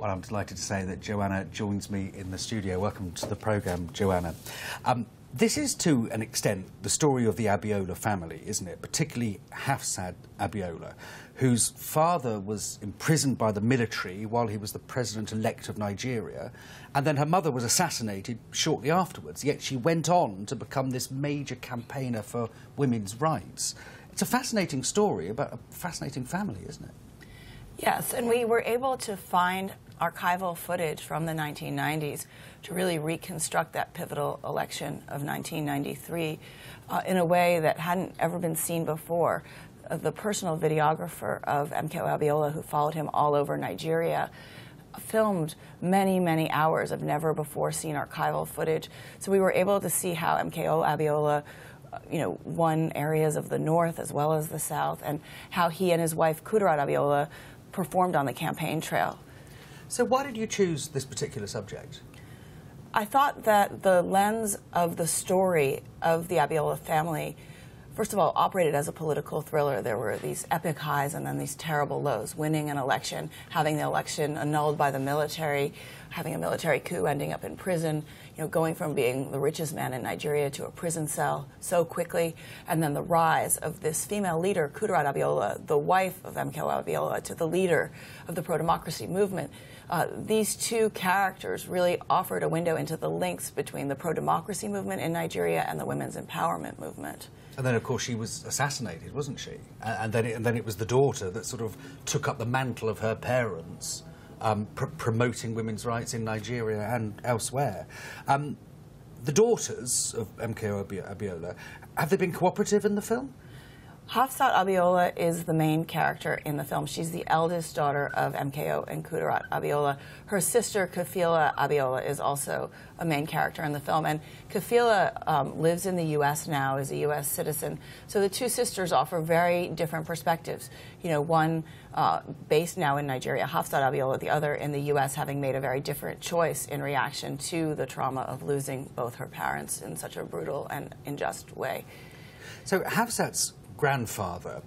Well, I'm delighted to say that Joanna joins me in the studio. Welcome to the programme, Joanna. This is, to an extent, the story of the Abiola family, isn't it? Particularly Hafsat Abiola, whose father was imprisoned by the military while he was the president-elect of Nigeria, and then her mother was assassinated shortly afterwards, yet she went on to become this major campaigner for women's rights. It's a fascinating story about a fascinating family, isn't it? Yes, and we were able to find archival footage from the 1990s to really reconstruct that pivotal election of 1993 in a way that hadn't ever been seen before. The personal videographer of MKO Abiola, who followed him all over Nigeria, filmed many, many hours of never-before-seen archival footage. So we were able to see how MKO Abiola won areas of the north as well as the south, and how he and his wife, Kudirat Abiola, performed on the campaign trail. So why did you choose this particular subject? I thought that the lens of the story of the Abiola family, first of all, operated as a political thriller. There were these epic highs and then these terrible lows. Winning an election, having the election annulled by the military, having a military coup, ending up in prison, going from being the richest man in Nigeria to a prison cell so quickly, and then the rise of this female leader, Kudirat Abiola, the wife of MKO Abiola, to the leader of the pro-democracy movement. These two characters really offered a window into the links between the pro-democracy movement in Nigeria and the women's empowerment movement. And then, of course, she was assassinated, wasn't she? And then it was the daughter that sort of took up the mantle of her parents, promoting women's rights in Nigeria and elsewhere. The daughters of MKO Abiola, have they been cooperative in the film? Hafsat Abiola is the main character in the film. She's the eldest daughter of MKO and Kudirat Abiola. Her sister, Kafila Abiola, is also a main character in the film. And Kafila lives in the U.S. now, is a U.S. citizen. So the two sisters offer very different perspectives. One based now in Nigeria, Hafsat Abiola, the other in the U.S., having made a very different choice in reaction to the trauma of losing both her parents in such a brutal and unjust way. So Hafsat's grandfather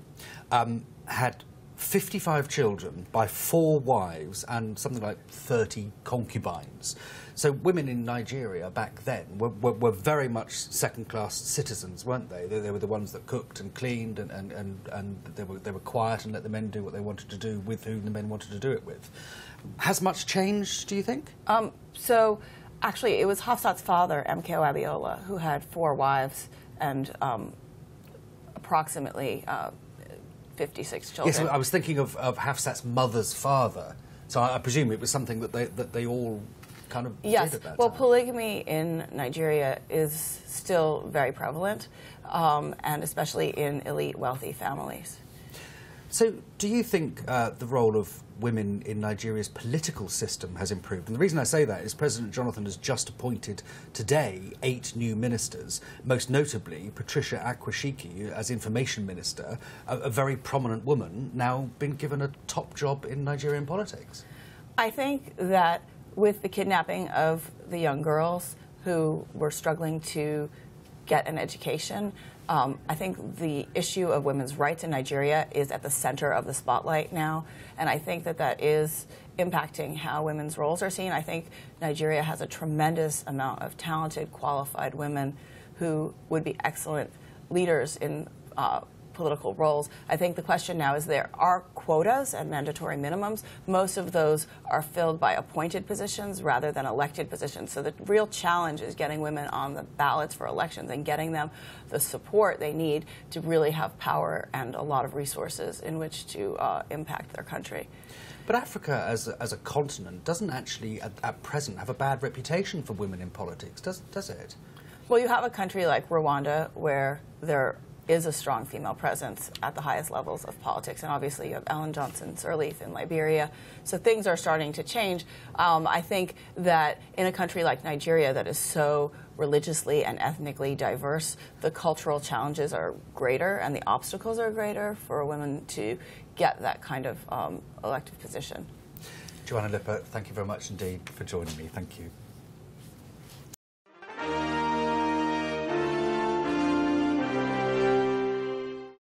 had 55 children by 4 wives and something like 30 concubines. So women in Nigeria back then were very much second-class citizens, weren't they? They were the ones that cooked and cleaned, and they were quiet and let the men do what they wanted to do with whom the men wanted to do it with. Has much changed, do you think? So actually it was Hafsat's father, MKO Abiola, who had 4 wives and approximately 56 children. Yes, I was thinking of Hafsat's mother's father, so I presume it was something that they all kind of did at that time. Well, polygamy in Nigeria is still very prevalent, and especially in elite, wealthy families. So do you think the role of women in Nigeria's political system has improved? And the reason I say that is President Jonathan has just appointed today 8 new ministers, most notably Patricia Akwashiki as information minister, a very prominent woman, now been given a top job in Nigerian politics. I think that with the kidnapping of the young girls who were struggling to get an education, I think the issue of women's rights in Nigeria is at the center of the spotlight now, and I think that is impacting how women's roles are seen. I think Nigeria has a tremendous amount of talented, qualified women who would be excellent leaders in political roles. I think the question now is there are quotas and mandatory minimums. Most of those are filled by appointed positions rather than elected positions. So the real challenge is getting women on the ballots for elections and getting them the support they need to really have power and a lot of resources in which to impact their country. But Africa as a continent doesn't actually at present have a bad reputation for women in politics, does it? Well, you have a country like Rwanda where there is a strong female presence at the highest levels of politics. And obviously you have Ellen Johnson Sirleaf in Liberia. So things are starting to change. I think that in a country like Nigeria that is so religiously and ethnically diverse, the cultural challenges are greater and the obstacles are greater for women to get that kind of elective position. Joanna Lipper, thank you very much indeed for joining me. Thank you.